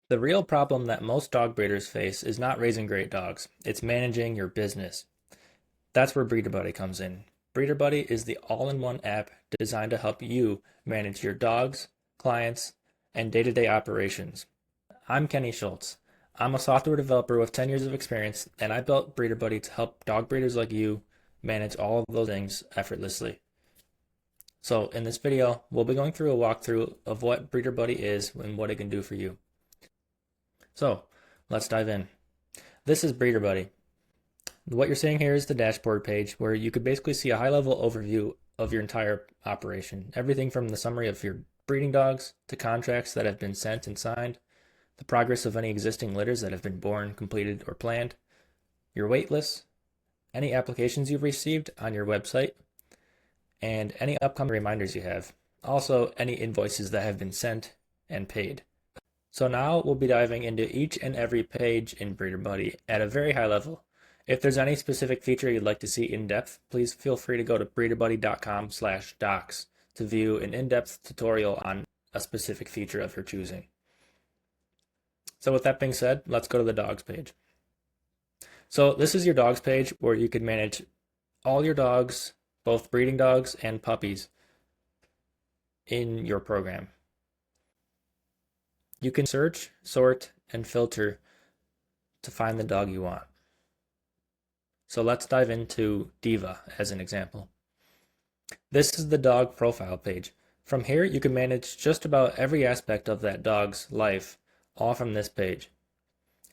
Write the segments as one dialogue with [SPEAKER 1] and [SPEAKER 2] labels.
[SPEAKER 1] The real problem that most dog breeders face is not raising great dogs, it's managing your business. That's where BreederBuddy comes in. BreederBuddy is the all-in-one app designed to help you manage your dogs, clients, and day-to-day operations. I'm Kenny Schultz. I'm a software developer with 10 years of experience, and I built BreederBuddy to help dog breeders like you manage all of those things effortlessly. So in this video, we'll be going through a walkthrough of what BreederBuddy is and what it can do for you. So let's dive in. This is BreederBuddy. What you're seeing here is the dashboard page where you could basically see a high-level overview of your entire operation. Everything from the summary of your breeding dogs to contracts that have been sent and signed, the progress of any existing litters that have been born, completed, or planned, your wait lists, any applications you've received on your website, and any upcoming reminders you have. Also, any invoices that have been sent and paid. So now we'll be diving into each and every page in BreederBuddy at a very high level. If there's any specific feature you'd like to see in depth, please feel free to go to breederbuddy.com/docs to view an in-depth tutorial on a specific feature of your choosing. So with that being said, let's go to the dogs page. So this is your dogs page where you can manage all your dogs, both breeding dogs and puppies, in your program. You can search, sort, and filter to find the dog you want. So let's dive into Diva as an example. This is the dog profile page. From here, you can manage just about every aspect of that dog's life, all from this page.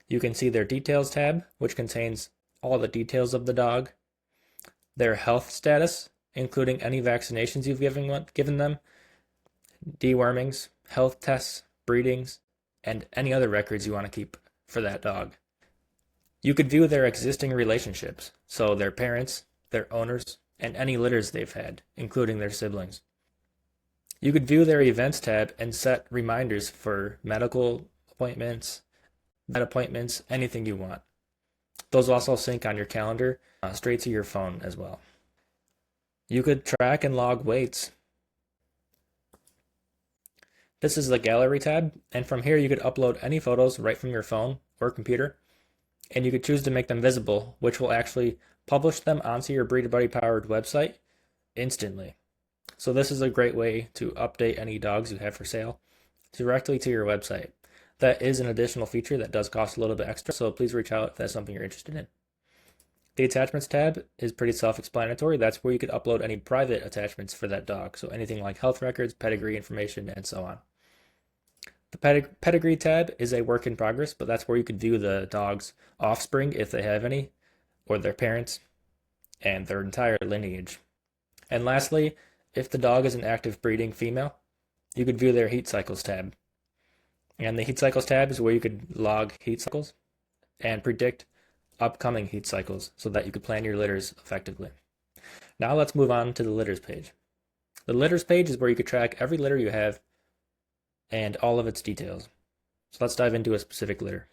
[SPEAKER 1] You can see their details tab, which contains all the details of the dog, their health status, including any vaccinations you've given them, dewormings, health tests, breedings, and any other records you want to keep for that dog. You could view their existing relationships, so their parents, their owners, and any litters they've had, including their siblings. You could view their events tab and set reminders for medical appointments, vet appointments, anything you want. Those also sync on your calendar straight to your phone as well. You could track and log weights. This is the gallery tab, and from here you could upload any photos right from your phone or computer, and you could choose to make them visible, which will actually publish them onto your BreederBuddy powered website instantly. So this is a great way to update any dogs you have for sale directly to your website. That is an additional feature that does cost a little bit extra, so please reach out if that's something you're interested in. The attachments tab is pretty self-explanatory. That's where you could upload any private attachments for that dog, so anything like health records, pedigree information, and so on. The pedigree tab is a work in progress, but that's where you could view the dog's offspring if they have any, or their parents, and their entire lineage. And lastly, if the dog is an active breeding female, you could view their heat cycles tab. And the heat cycles tab is where you could log heat cycles and predict upcoming heat cycles so that you could plan your litters effectively. Now let's move on to the litters page. The litters page is where you could track every litter you have and all of its details. So let's dive into a specific litter.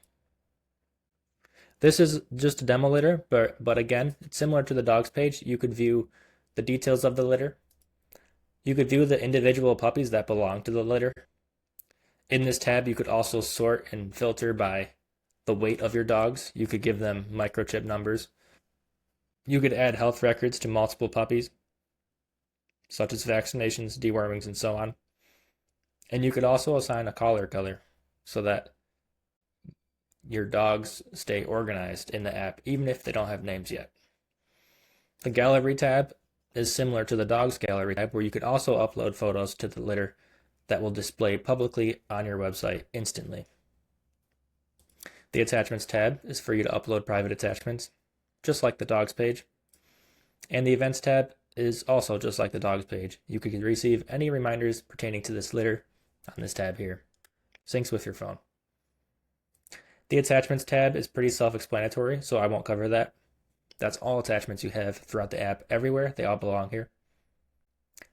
[SPEAKER 1] This is just a demo litter, but again, it's similar to the dogs page. You could view the details of the litter. You could view the individual puppies that belong to the litter. In this tab, you could also sort and filter by the weight of your dogs. You could give them microchip numbers. You could add health records to multiple puppies, such as vaccinations, dewormings, and so on. And you could also assign a collar color so that your dogs stay organized in the app, even if they don't have names yet. The gallery tab is similar to the dogs gallery tab, where you could also upload photos to the litter that will display publicly on your website instantly. The attachments tab is for you to upload private attachments, just like the dogs page. And the events tab is also just like the dogs page. You could receive any reminders pertaining to this litter on this tab here. Syncs with your phone. The attachments tab is pretty self-explanatory, so I won't cover that. That's all attachments you have throughout the app everywhere. They all belong here.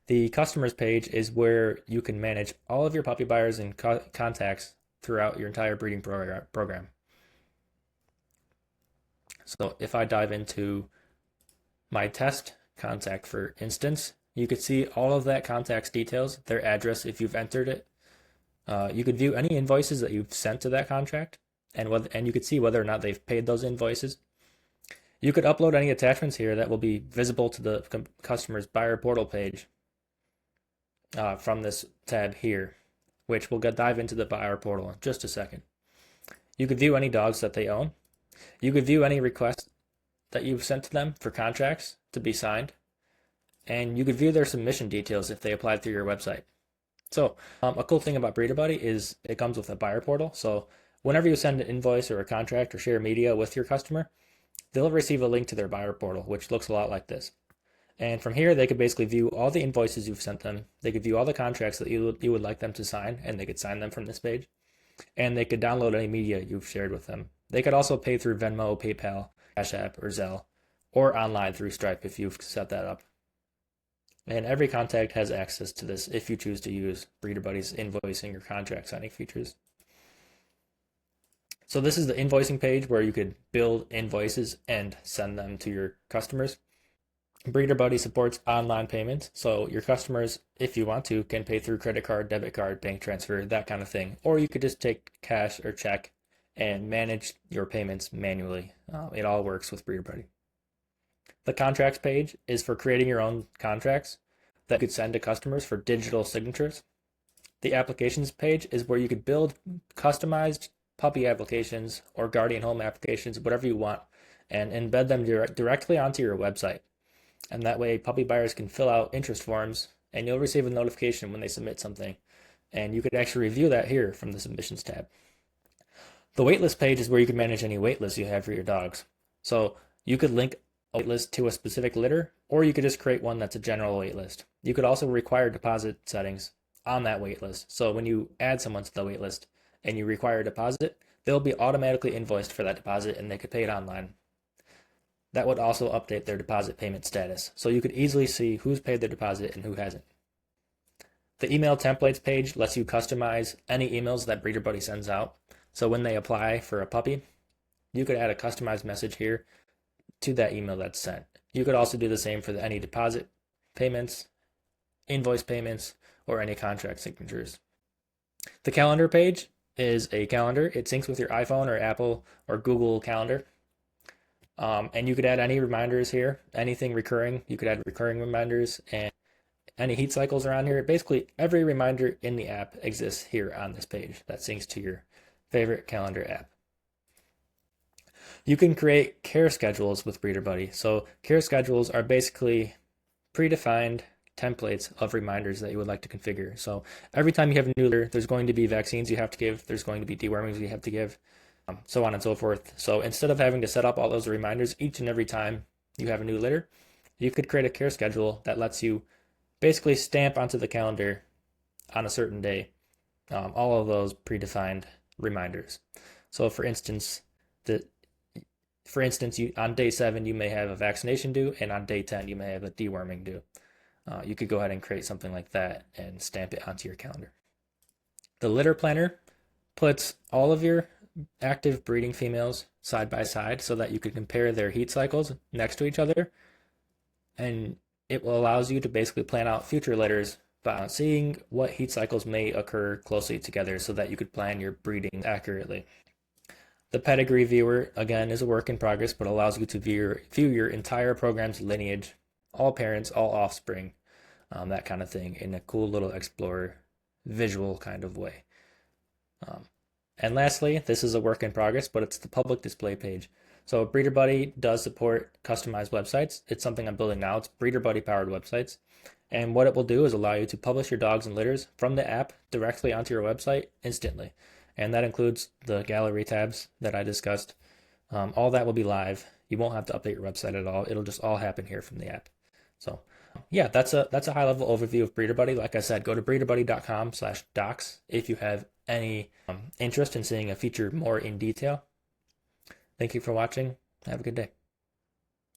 [SPEAKER 1] The customers page is where you can manage all of your puppy buyers and contacts throughout your entire breeding program. So if I dive into my test contact, for instance, you could see all of that contact's details, their address if you've entered it, You could view any invoices that you've sent to that contract, and you could see whether or not they've paid those invoices. You could upload any attachments here that will be visible to the customer's buyer portal page from this tab here, which we'll dive into the buyer portal in just a second. You could view any dogs that they own. You could view any requests that you've sent to them for contracts to be signed. And you could view their submission details if they applied through your website. So a cool thing about BreederBuddy is it comes with a buyer portal. So whenever you send an invoice or a contract or share media with your customer, they'll receive a link to their buyer portal, which looks a lot like this. And from here, they could basically view all the invoices you've sent them. They could view all the contracts that you would like them to sign, and they could sign them from this page. And they could download any media you've shared with them. They could also pay through Venmo, PayPal, Cash App, or Zelle, or online through Stripe if you've set that up. And every contact has access to this if you choose to use BreederBuddy's invoicing or contract signing features. So this is the invoicing page where you could build invoices and send them to your customers. BreederBuddy supports online payments, so your customers, if you want to, can pay through credit card, debit card, bank transfer, that kind of thing. Or you could just take cash or check and manage your payments manually. It all works with BreederBuddy. The contracts page is for creating your own contracts that you could send to customers for digital signatures. The applications page is where you could build customized puppy applications or guardian home applications, whatever you want, and embed them directly onto your website. And that way puppy buyers can fill out interest forms and you'll receive a notification when they submit something. And you could actually review that here from the submissions tab. The waitlist page is where you can manage any waitlists you have for your dogs. So you could link a waitlist to a specific litter, or you could just create one that's a general waitlist. You could also require deposit settings on that waitlist. So when you add someone to the waitlist and you require a deposit, they'll be automatically invoiced for that deposit and they could pay it online. That would also update their deposit payment status, so you could easily see who's paid their deposit and who hasn't. The email templates page lets you customize any emails that BreederBuddy sends out. So when they apply for a puppy, you could add a customized message here to that email that's sent. You could also do the same for any deposit payments, invoice payments, or any contract signatures. The calendar page is a calendar. It syncs with your iPhone or Apple or Google Calendar. And you could add any reminders here, anything recurring. You could add recurring reminders and any heat cycles around here. Basically, every reminder in the app exists here on this page that syncs to your favorite calendar app. You can create care schedules with BreederBuddy. So care schedules are basically predefined templates of reminders that you would like to configure. So every time you have a new litter, there's going to be vaccines you have to give, there's going to be dewormings you have to give, so on and so forth. So instead of having to set up all those reminders each and every time you have a new litter, you could create a care schedule that lets you basically stamp onto the calendar on a certain day all of those predefined reminders. So for instance, on day 7 you may have a vaccination due, and on day 10 you may have a deworming due. You could go ahead and create something like that and stamp it onto your calendar. The litter planner puts all of your active breeding females side by side so that you can compare their heat cycles next to each other, and it allows you to basically plan out future litters by seeing what heat cycles may occur closely together so that you could plan your breeding accurately. The Pedigree viewer, again, is a work in progress, but allows you to view your entire program's lineage, all parents, all offspring, that kind of thing, in a cool little Explorer visual kind of way. And lastly, this is a work in progress, but it's the public display page. So BreederBuddy does support customized websites. It's something I'm building now. It's BreederBuddy powered websites. And what it will do is allow you to publish your dogs and litters from the app directly onto your website instantly. And that includes the gallery tabs that I discussed. All that will be live. You won't have to update your website at all. It'll just all happen here from the app. So yeah, that's a high level overview of BreederBuddy. Like I said, go to breederbuddy.com/docs if you have any interest in seeing a feature more in detail. Thank you for watching. Have a good day.